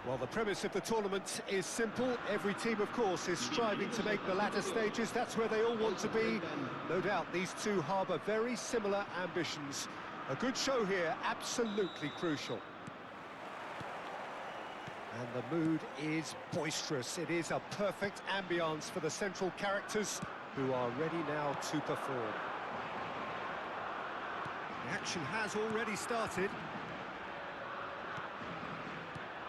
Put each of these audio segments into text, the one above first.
Well, the premise of the tournament is simple. Every team, of course, is striving to make the latter stages. That's where they all want to be. No doubt these two harbour very similar ambitions. A good show here, absolutely crucial. And the mood is boisterous. It is a perfect ambience for the central characters who are ready now to perform. The action has already started.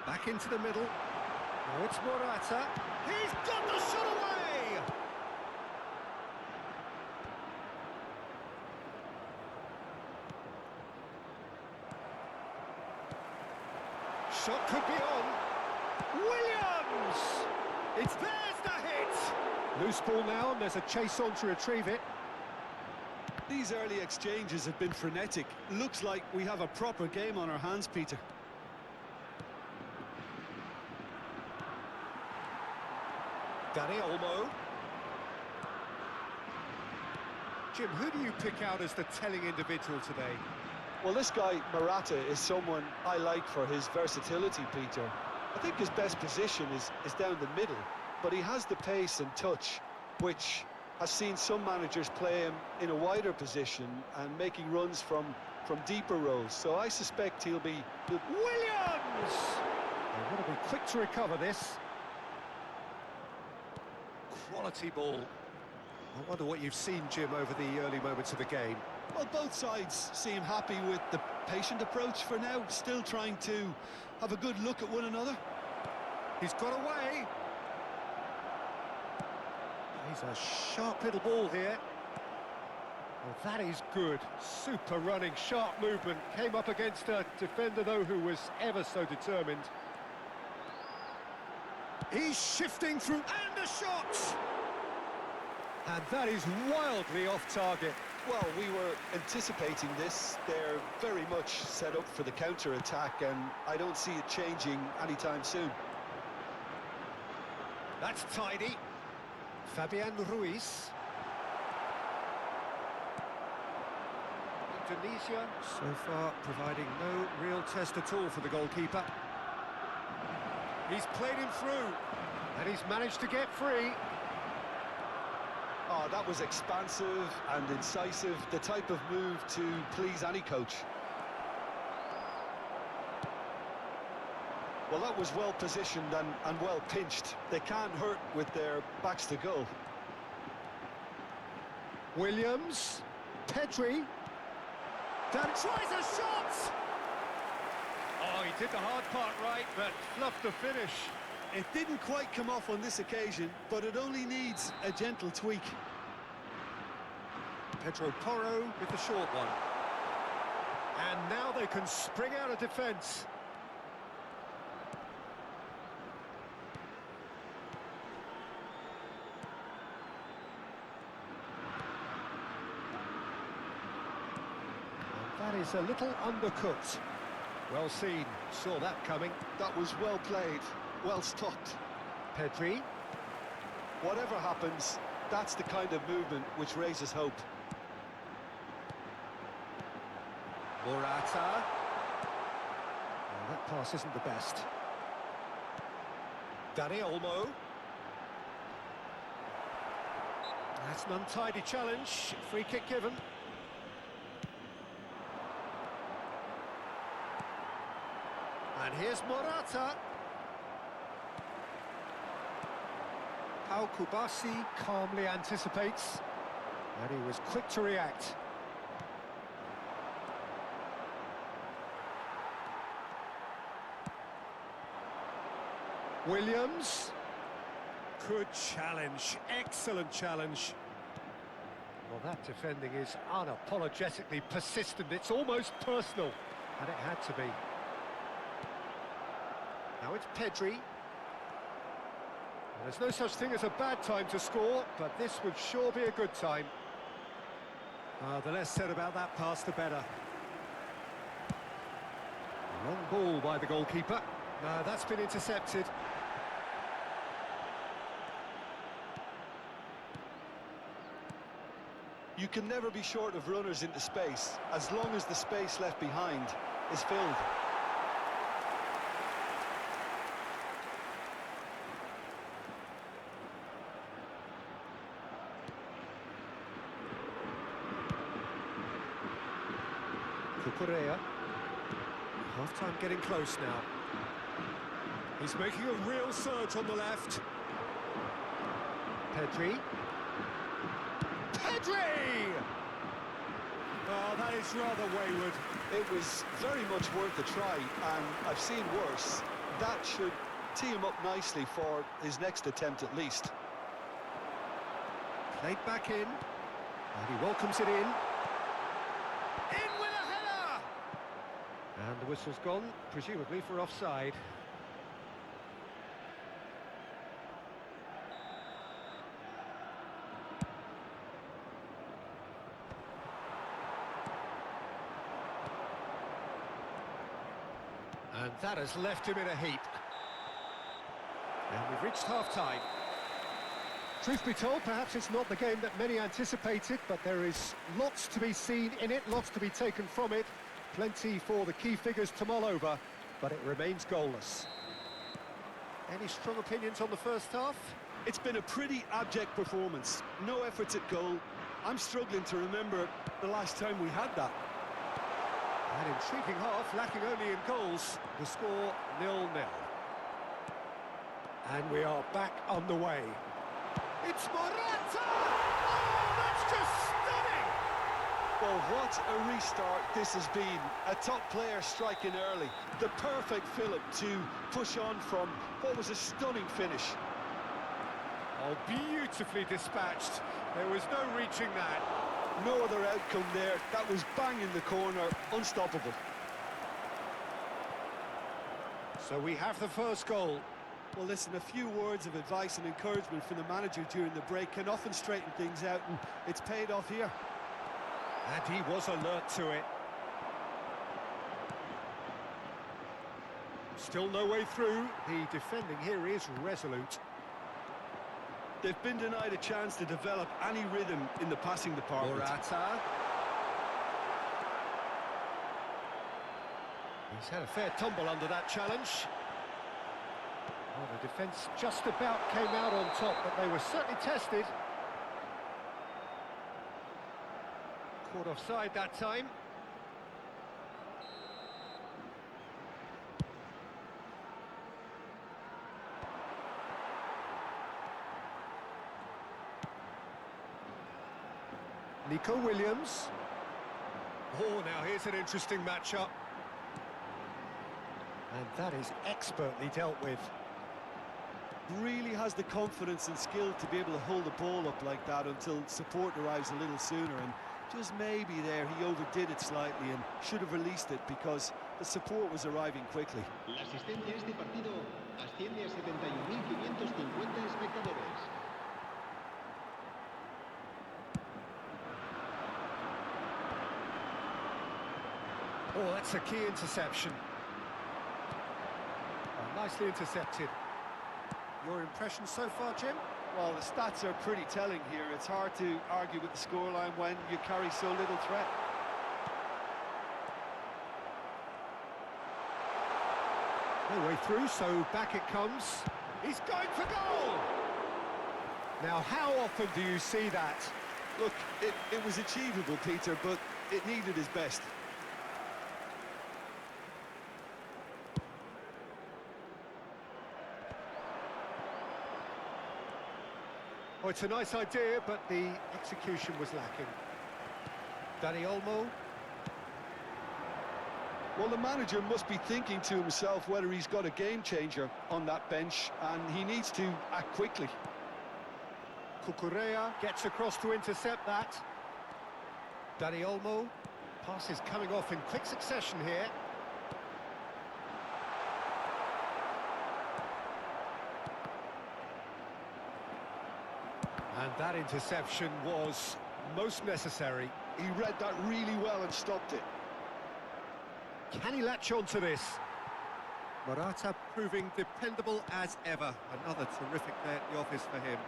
Back into the middle. Now it's Morata. He's got the shot away! Shot could be on. Williams! There's the hit! Loose ball now, and there's a chase on to retrieve it. These early exchanges have been frenetic. Looks like we have a proper game on our hands, Peter. Dani Olmo. Jim, who do you pick out as the telling individual today? Well, this guy, Morata, is someone I like for his versatility, Peter. I think his best position is down the middle, but he has the pace and touch, which has seen some managers play him in a wider position and making runs from deeper rows. So I suspect he'll be... Williams! They're going to be quick to recover this. Quality ball. I wonder what you've seen, Jim, over the early moments of the game. Well, both sides seem happy with the patient approach for now, still trying to have a good look at one another. He's got away. He's a sharp little ball here. Well, that is good. Super running, sharp movement. Came up against a defender, though, who was ever so determined. He's shifting through, and a shot! And that is wildly off target. Well, we were anticipating this. They're very much set up for the counter-attack, and I don't see it changing anytime soon. That's tidy. Fabian Ruiz. Indonesia, so far, providing no real test at all for the goalkeeper. He's played him through, and he's managed to get free. Oh, that was expansive and incisive, the type of move to please any coach. Well, that was well positioned and well pinched. They can't hurt with their backs to goal. Williams, Pedri. Dan tries a shot! Oh, he did the hard part right, but fluffed the finish. It didn't quite come off on this occasion, but it only needs a gentle tweak. Pedro Porro with the short one. And now they can spring out of defence. And that is a little undercooked. Well seen, saw that coming. That was well played, well stopped. Pedri. Whatever happens, that's the kind of movement which raises hope. Morata. Well, that pass isn't the best. Dani Olmo. That's an untidy challenge. Free kick given. And here's Morata. Pau Kubasi calmly anticipates. And he was quick to react. Williams. Good challenge. Excellent challenge. Well, that defending is unapologetically persistent. It's almost personal. And it had to be. Now it's Pedri. There's no such thing as a bad time to score, but this would sure be a good time. The less said about that pass, the better. Long ball by the goalkeeper. That's been intercepted. You can never be short of runners into space, as long as the space left behind is filled. Cucurella. Half-time getting close now. He's making a real surge on the left. Pedri. Pedri! Oh, that is rather wayward. It was very much worth a try, and I've seen worse. That should tee him up nicely for his next attempt at least. Played back in, and he welcomes it in. In with a header! And the whistle's gone, presumably for offside. And that has left him in a heap. And we've reached half-time. Truth be told, perhaps it's not the game that many anticipated, but there is lots to be seen in it, lots to be taken from it. Plenty for the key figures to mull over, but it remains goalless. Any strong opinions on the first half? It's been a pretty abject performance. No efforts at goal. I'm struggling to remember the last time we had that. An intriguing half, lacking only in goals. The score 0-0. And we are back on the way. It's Morata! Oh, that's just stunning! Well, what a restart this has been. A top player striking early. The perfect fillip to push on from what was a stunning finish. Oh, beautifully dispatched. There was no reaching that. No other outcome there. That was bang in the corner, unstoppable. So we have the first goal. Well, listen, a few words of advice and encouragement from the manager during the break can often straighten things out, and it's paid off here. And he was alert to it. Still no way through. The defending here is resolute. They've been denied a chance to develop any rhythm in the passing department. Morata. He's had a fair tumble under that challenge. Well, the defence just about came out on top, but they were certainly tested. Caught offside that time. Nico Williams. Oh, now here's an interesting matchup. And that is expertly dealt with. Really has the confidence and skill to be able to hold the ball up like that until support arrives a little sooner, and just maybe there he overdid it slightly and should have released it because the support was arriving quickly. La asistencia a este partido asciende a 71.550 espectadores. Oh, that's a key interception. Oh, nicely intercepted. Your impression so far, Jim? Well, the stats are pretty telling here. It's hard to argue with the scoreline when you carry so little threat. No way through, so back it comes. He's going for goal! Now, how often do you see that? Look, it was achievable, Peter, but it needed his best. Oh, it's a nice idea, but the execution was lacking. Dani Olmo. Well, the manager must be thinking to himself whether he's got a game changer on that bench, and he needs to act quickly. Cucurella gets across to intercept that. Dani Olmo. Pass is coming off in quick succession here. And that interception was most necessary. He read that really well and stopped it. Can he latch on to this? Morata proving dependable as ever. Another terrific day at the office for him.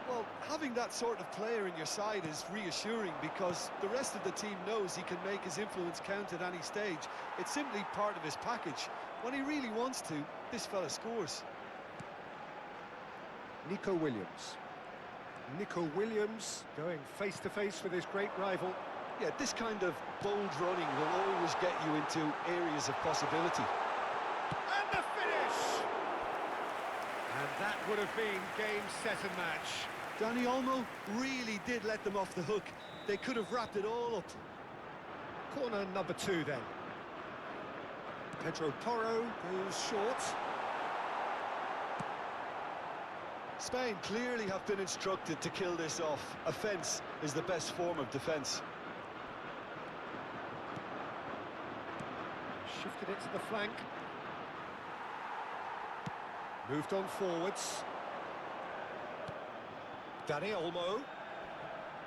Well, having that sort of player in your side is reassuring because the rest of the team knows he can make his influence count at any stage. It's simply part of his package. When he really wants to, this fella scores. Nico Williams. Nico Williams going face-to-face with his great rival. Yeah, this kind of bold running will always get you into areas of possibility. And the finish! And that would have been game, set and match. Dani Olmo really did let them off the hook. They could have wrapped it all up. Corner number 2 then. Pedro Porro goes short. Spain clearly have been instructed to kill this off. Offence is the best form of defence. Shifted it to the flank. Moved on forwards. Dani Olmo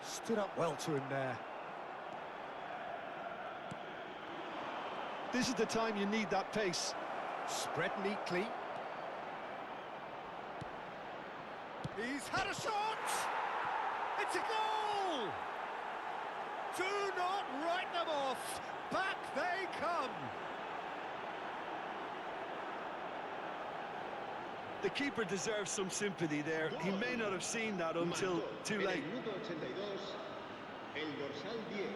stood up well to him there. This is the time you need that pace. Spread neatly. He's had a shot! It's a goal! Do not write them off! Back they come! The keeper deserves some sympathy there. He may not have seen that until too late. Minuto 82, el dorsal 10.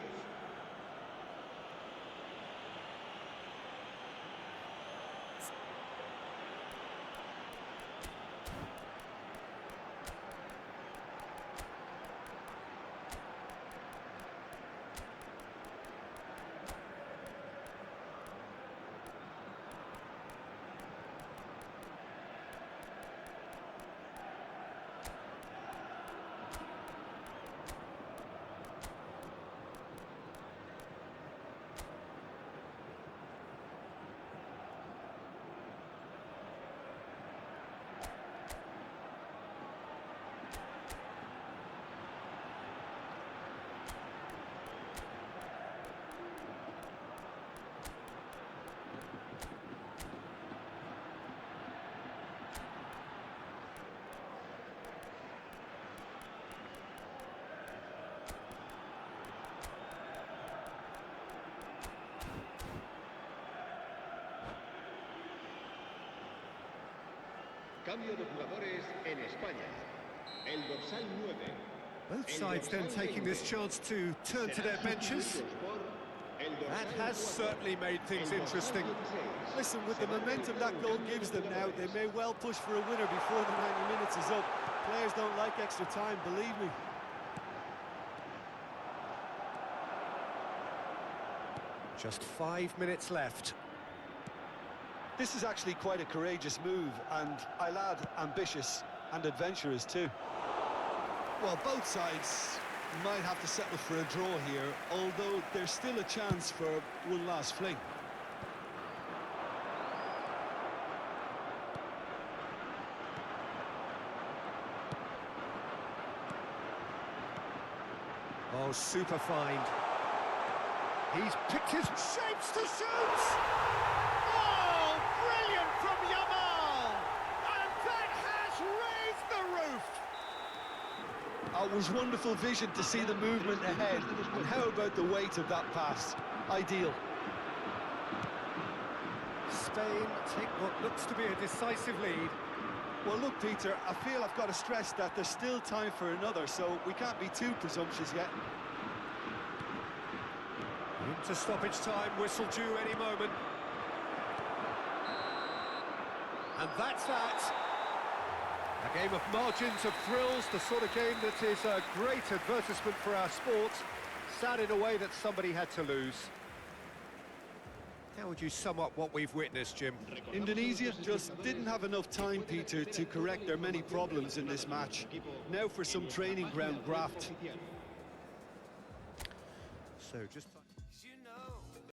Cambio de jugadores en España. El dorsal 9. Both sides then taking this chance to turn to their benches. That has certainly made things interesting. Listen, with the momentum that goal gives them now, they may well push for a winner before the 90 minutes is up. Players don't like extra time, believe me. Just 5 minutes left. This is actually quite a courageous move, and I'll add ambitious and adventurous too. Well, both sides might have to settle for a draw here, although there's still a chance for one last fling. Oh, super find. He's picked his shapes to shoot! Oh, brilliant from Yamal! And that has raised the roof! It was wonderful vision to see the movement ahead, and how about the weight of that pass? Ideal. Spain take what looks to be a decisive lead. Well, look, Peter, I feel I've got to stress that there's still time for another, so we can't be too presumptuous yet. Into stoppage time, whistle due any moment. And that's that. A game of margins, of thrills, the sort of game that is a great advertisement for our sport. Sad in a way that somebody had to lose. How would you sum up what we've witnessed, Jim? Indonesia just didn't have enough time, Peter, to correct their many problems in this match. Now for some training ground graft. So just...